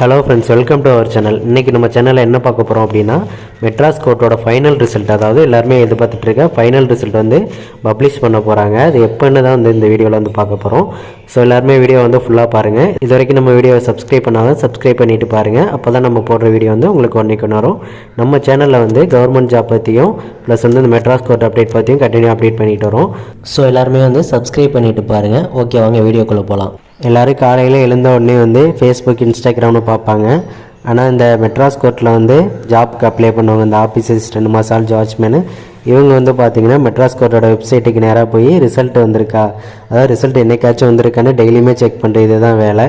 Hello friends, welcome to our channel. இன்றைக்கி நம்ம சேனலில் என்ன பார்க்க போகிறோம் அப்படின்னா, மெட்ராஸ் கோர்ட்டோட ஃபைனல் ரிசல்ட், அதாவது எல்லாருமே எதிர்பார்த்துட்ருக்க ஃபைனல் ரிசல்ட் வந்து பப்ளிஷ் பண்ண போகிறாங்க. அது எப்போன்னு தான் வந்து இந்த வீடியோவில் வந்து பார்க்க போகிறோம். ஸோ எல்லாருமே வீடியோ வந்து ஃபுல்லாக பாருங்கள். இது வரைக்கும் நம்ம வீடியோவை சப்ஸ்கிரைப் பண்ணாலும் சப்ஸ்கிரைப் பண்ணிவிட்டு பாருங்கள். அப்போ தான் நம்ம போடுற வீடியோ வந்து உங்களுக்கு ஒன்றைக்கு வரும். நம்ம சேனலில் வந்து கவர்மெண்ட் ஜாப் பற்றியும் ப்ளஸ் வந்து இந்த மெட்ராஸ் கோர்ட் அப்டேட் பற்றியும் கண்டினியூ அப்டேட் பண்ணிட்டு வரோம். ஸோ எல்லாருமே வந்து சப்ஸ்கிரைப் பண்ணிவிட்டு பாருங்கள். ஓகே, வாங்க வீடியோக்குள்ளே போகலாம். எல்லோரும் காலையில் எழுந்த உடனே வந்து ஃபேஸ்புக், இன்ஸ்டாகிராம்னு பார்ப்பாங்க. ஆனால் இந்த மெட்ராஸ் கோர்ட்டில் வந்து ஜாப்க்கு அப்ளை பண்ணுவாங்க. இந்த ஆஃபீஸ் அசிஸ்டன்ட், மசாஜ் வாட்ச்மேனு, இவங்க வந்து பார்த்திங்கன்னா மெட்ராஸ் கோர்ட்டோட வெப்சைட்டுக்கு நேராக போய் ரிசல்ட் வந்திருக்கா, அதாவது ரிசல்ட் என்றைக்காச்சும் வந்திருக்கான்னு டெய்லியுமே செக் பண்ணுறது தான் வேலை.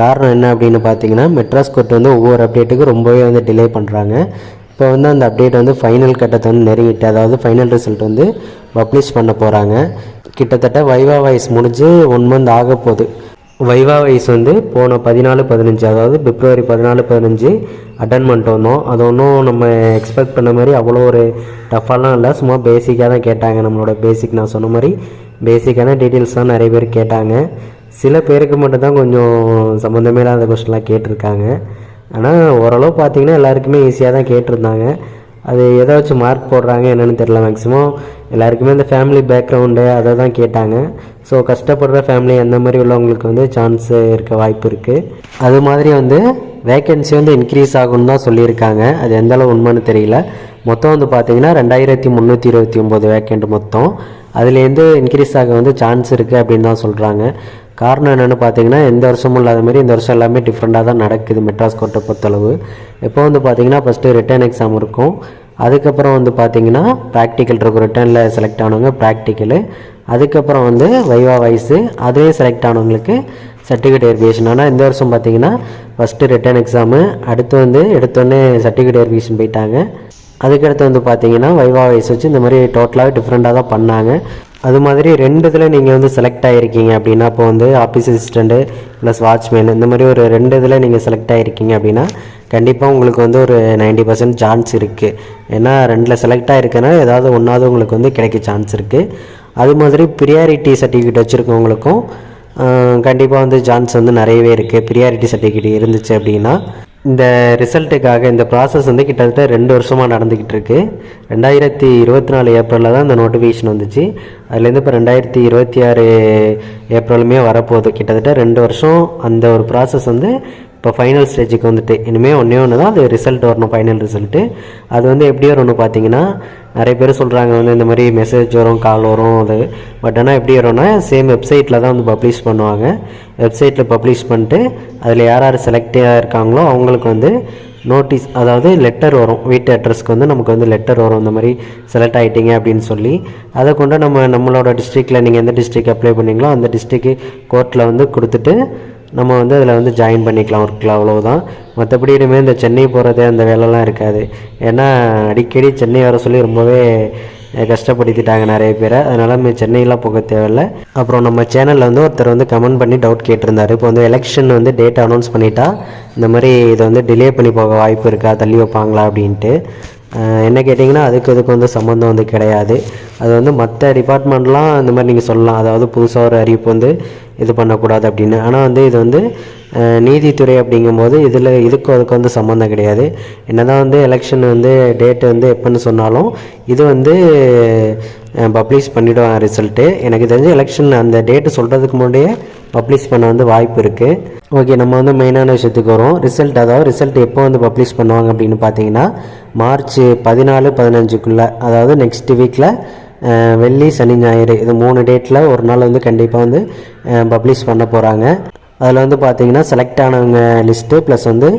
காரணம் என்ன அப்படின்னு பார்த்தீங்கன்னா, மெட்ராஸ் கோர்ட் வந்து ஒவ்வொரு அப்டேட்டுக்கும் ரொம்பவே வந்து டிலே பண்ணுறாங்க. இப்போ வந்து அந்த அப்டேட் வந்து ஃபைனல் கட்டத்தை வந்து நெருங்கிட்டு, அதாவது ஃபைனல் ரிசல்ட் வந்து பப்ளிஷ் பண்ண போகிறாங்க. கிட்டத்தட்ட வைவா வாய்ஸ் முடிஞ்சு 1 மந்த் ஆக போகுது. வைவா வைஸ் வந்து போன 14-15, அதாவது பிப்ரவரி 14-15 அட்டன் பண்ணிட்டு வந்தோம். அது ஒன்றும் நம்ம எக்ஸ்பெக்ட் பண்ண மாதிரி அவ்வளோ ஒரு டஃப்பாலாம் இல்லை. சும்மா பேசிக்காக தான் கேட்டாங்க. நம்மளோட பேசிக், நான் சொன்ன மாதிரி பேசிக்கான டீட்டெயில்ஸ் தான் நிறைய பேர் கேட்டாங்க. சில பேருக்கு மட்டும்தான் கொஞ்சம் சம்மந்தமே இல்லாத கொஸ்டின்லாம் கேட்டிருக்காங்க. ஆனால் ஓரளவு பார்த்திங்கன்னா எல்லாருக்குமே ஈஸியாக தான் கேட்டிருந்தாங்க. அது எதை வச்சு மார்க் போடுறாங்க என்னென்னு தெரியல. மேக்ஸிமம் எல்லாருக்குமே இந்த ஃபேமிலி பேக்ரவுண்டு அதை தான் கேட்டாங்க. ஸோ கஷ்டப்படுற ஃபேமிலி அந்த மாதிரி உள்ளவங்களுக்கு வந்து சான்ஸ் இருக்க வாய்ப்பு இருக்குது. அது மாதிரி வந்து வேக்கன்சி வந்து இன்க்ரீஸ் ஆகும்னு தான் சொல்லியிருக்காங்க. அது எந்தளவு உண்மைன்னு தெரியல. மொத்தம் வந்து பார்த்திங்கன்னா 2329 வேக்கண்ட் மொத்தம். அதுலேருந்து இன்க்ரீஸ் ஆக வந்து சான்ஸ் இருக்குது அப்படின்னு தான் சொல்கிறாங்க. காரணம் என்னென்னு பார்த்தீங்கன்னா, எந்த வருஷமும் இல்லாத மாதிரி இந்த வருஷம் எல்லாமே டிஃப்ரெண்ட்டாக தான் நடக்குது மெட்ராஸ் கோர்ட்டை பொறுத்தளவு. இப்போ வந்து பார்த்திங்கன்னா ஃபஸ்ட்டு ரிட்டன் எக்ஸாம் இருக்கும். அதுக்கப்புறம் வந்து பார்த்திங்கன்னா ப்ராக்டிக்கல் இருக்கும். ரிட்டனில் செலக்ட் ஆனவங்க ப்ராக்டிக்கலு, அதுக்கப்புறம் வந்து வைவா வைஸு, அதே செலக்ட் ஆனவங்களுக்கு சர்டிஃபிகேட் வெரிஃபிகேஷன். ஆனால் இந்த வருஷம் பார்த்திங்கன்னா ஃபஸ்ட்டு ரிட்டன் எக்ஸாமு, அடுத்து வந்து எடுத்தோடனே சர்டிஃபிகேட் வெரிஃபிகேஷன் போயிட்டாங்க. அதுக்கடுத்து வந்து பார்த்திங்கன்னா வைவா வைஸ் வச்சு இந்த மாதிரி டோட்டலாகவே டிஃப்ரெண்ட்டாக தான் பண்ணாங்க. அது மாதிரி 2 இதில் நீங்கள் வந்து செலக்ட் ஆகிருக்கீங்க அப்படின்னா, இப்போ வந்து ஆஃபீஸ் அசிஸ்டண்ட்டு ப்ளஸ் வாட்ச்மேன், இந்த மாதிரி ஒரு 2 இதில் நீங்கள் செலக்ட் ஆகிருக்கீங்க அப்படின்னா கண்டிப்பாக உங்களுக்கு வந்து ஒரு 90% சான்ஸ் இருக்குது. ஏன்னா 2இல் செலக்ட் ஆகிருக்குன்னா ஏதாவது ஒன்றாவது உங்களுக்கு வந்து கிடைக்க சான்ஸ் இருக்குது. அது மாதிரி ப்ரியாரிட்டி சர்டிஃபிகேட் வச்சுருக்கவங்களுக்கும் கண்டிப்பாக வந்து சான்ஸ் வந்து நிறையவே இருக்குது. ப்ரியாரிட்டி சர்டிஃபிகேட் இருந்துச்சு அப்படின்னா. இந்த ரிசல்ட்டுக்காக இந்த ப்ராசஸ் வந்து கிட்டத்தட்ட 2 வருஷமாக நடந்துக்கிட்டு இருக்குது. 2024 ஏப்ரலில் தான் இந்த நோட்டிஃபிகேஷன் வந்துச்சு. அதுலேருந்து இப்போ 2026 ஏப்ரலுமே வரப்போகுது. கிட்டத்தட்ட 2 வருஷம் அந்த ஒரு ப்ராசஸ் வந்து இப்போ ஃபைனல் ஸ்டேஜுக்கு வந்துட்டு இனிமேல் ஒன்று தான் அது ரிசல்ட் வரணும், ஃபைனல் ரிசல்ட்டு. அது வந்து எப்படி வரும்னு பார்த்தீங்கன்னா, நிறைய பேர் சொல்கிறாங்க வந்து இந்த மாதிரி மெசேஜ் வரும், கால் வரும். அது பட் ஆனால் எப்படி வரும்னா, சேம் வெப்சைட்டில் தான் வந்து பப்ளிஷ் பண்ணுவாங்க. வெப்சைட்டில் பப்ளிஷ் பண்ணிட்டு அதில் யார் யார் செலக்டாக இருக்காங்களோ அவங்களுக்கு வந்து நோட்டீஸ், அதாவது லெட்டர் வரும். வீட்டு அட்ரஸ்க்கு வந்து நமக்கு வந்து லெட்டர் வரும், இந்த மாதிரி செலக்ட் ஆகிட்டீங்க அப்படின்னு சொல்லி. அதை கொண்டு நம்மளோட டிஸ்ட்ரிக்டில் நீங்கள் எந்த டிஸ்ட்ரிக் அப்ளை பண்ணிங்களோ அந்த டிஸ்ட்ரிக்கு கோர்ட்டில் வந்து கொடுத்துட்டு நம்ம வந்து அதில் வந்து ஜாயின் பண்ணிக்கலாம் ஒர்க்கில். அவ்வளோதான். மற்றபடி இனிமேல் இந்த சென்னை போகிறது அந்த வேலைலாம் இருக்காது. ஏன்னா அடிக்கடி சென்னை வர சொல்லி ரொம்பவே கஷ்டப்படுத்திட்டாங்க நிறைய பேரை. அதனால் நம்ம சென்னையெலாம் போக தேவையில்லை. அப்புறம் நம்ம சேனலில் வந்து ஒருத்தர் வந்து கமெண்ட் பண்ணி டவுட் கேட்டிருந்தார். இப்போ வந்து எலெக்ஷன் வந்து டேட் அனௌன்ஸ் பண்ணிட்டா இந்த மாதிரி இதை வந்து டிலே பண்ணி போக வாய்ப்பு இருக்கா, தள்ளி வைப்பாங்களா அப்படின்ட்டு. என்ன கேட்டிங்கன்னா, இதுக்கு வந்து சம்மந்தம் வந்து கிடையாது. அது வந்து மற்ற டிபார்ட்மெண்ட்லாம் இந்த மாதிரி நீங்கள் சொல்லலாம், அதாவது புதுசாக ஒரு அறிவிப்பு வந்து இது பண்ணக்கூடாது அப்படின்னு. ஆனால் வந்து இது வந்து நீதித்துறை அப்படிங்கும்போது இதுக்கு வந்து சம்மந்தம் கிடையாது. என்னதான் வந்து எலெக்ஷன் வந்து டேட்டு வந்து எப்போன்னு சொன்னாலும் இது வந்து பப்ளிஷ் பண்ணிவிடுவாங்க ரிசல்ட்டு. எனக்கு தெரிஞ்சு எலெக்ஷன் அந்த டேட்டு சொல்கிறதுக்கு முன்னாடியே பப்ளிஷ் பண்ண வந்து வாய்ப்பு இருக்குது. ஓகே, நம்ம வந்து மெயினான விஷயத்துக்கு வரும். ரிசல்ட், அதாவது ரிசல்ட் எப்போ வந்து பப்ளிஷ் பண்ணுவாங்க அப்படின்னு பார்த்தீங்கன்னா, மார்ச் 14-15க்குள்ளே, அதாவது நெக்ஸ்ட் வீக்கில் வெள்ளி, சனி, ஞாயிறு இது 3 டேட்டில் ஒரு நாள் வந்து கண்டிப்பாக வந்து பப்ளிஷ் பண்ண போகிறாங்க. அதில் வந்து பார்த்திங்கன்னா செலக்ட் ஆனவங்க லிஸ்ட்டு ப்ளஸ் வந்து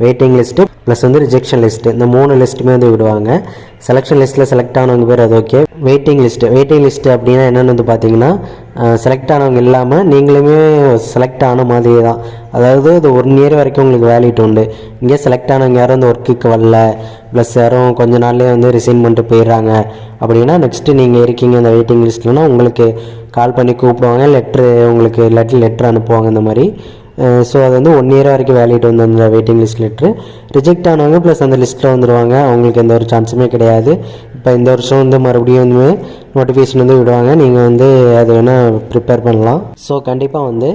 வெயிட்டிங் லிஸ்ட்டு ப்ளஸ் வந்து ரிஜெக்ஷன் லிஸ்ட்டு, இந்த 3 லிஸ்ட்டுமே வந்து விடுவாங்க. செலெக்ஷன் லிஸ்ட்டில் செலக்ட் ஆனவங்க பேர் அது ஓகே. வெயிட்டிங் லிஸ்ட்டு அப்படின்னா என்னென்னு வந்து பார்த்திங்கன்னா, செலக்ட் ஆனவங்க இல்லாமல் நீங்களுமே செலக்ட் ஆன மாதிரி தான். அதாவது இது 1 இயர் வரைக்கும் உங்களுக்கு வேலிட் உண்டு. இங்கே செலக்ட் ஆனவங்க யாரும் அந்த ஒர்க்குக்கு வரல, ப்ளஸ் யாரும் கொஞ்ச நாள்லேயே வந்து ரிசைன் பண்ணிட்டு போயிடுறாங்க அப்படின்னா, நெக்ஸ்ட்டு நீங்கள் இருக்கீங்க அந்த வெயிட்டிங் லிஸ்ட்லனா உங்களுக்கு கால் பண்ணி கூப்பிடுவாங்க, உங்களுக்கு லெட்ரு அனுப்புவாங்க இந்த மாதிரி. ஸோ அது வந்து 1 இயர் வரைக்கும் வேலிட் வந்து அந்த வெயிட்டிங் லிஸ்ட் லெட்ரு. ரிஜெக்ட் ஆனவங்க ப்ளஸ் அந்த லிஸ்ட்டில் வந்துடுவாங்க. அவங்களுக்கு எந்த ஒரு சான்ஸுமே கிடையாது. இப்போ இந்த வருஷம் வந்து மறுபடியும் வந்து நோட்டிஃபிகேஷன் வந்து விடுவாங்க. நீங்கள் வந்து அதை வேணால் ப்ரிப்பேர் பண்ணலாம். ஸோ கண்டிப்பாக வந்து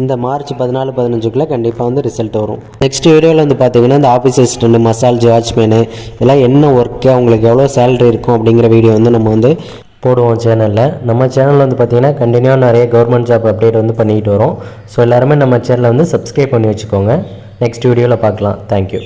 இந்த மார்ச் 14-15க்குள்ளே கண்டிப்பாக வந்து ரிசல்ட் வரும். நெக்ஸ்ட் வீடியோவில் வந்து பார்த்தீங்கன்னா இந்த ஆஃபீஸ் அசிஸ்டண்ட், மசாஜ் வாட்ச்மேனு இதெல்லாம் என்ன ஒர்க்கு, அவங்களுக்கு எவ்வளோ சேலரி இருக்கும் அப்படிங்கிற வீடியோ வந்து நம்ம வந்து போடுவோம் சேனலில். நம்ம சேனலில் வந்து பார்த்திங்கன்னா கண்டினியூவாக நிறைய கவர்மெண்ட் ஜாப் அப்டேட் வந்து பண்ணிக்கிட்டு வரோம். ஸோ எல்லாருமே நம்ம சேனலை வந்து சப்ஸ்கிரைப் பண்ணி வச்சுக்கோங்க. நெக்ஸ்ட் வீடியோவில் பார்க்கலாம். தேங்க்யூ.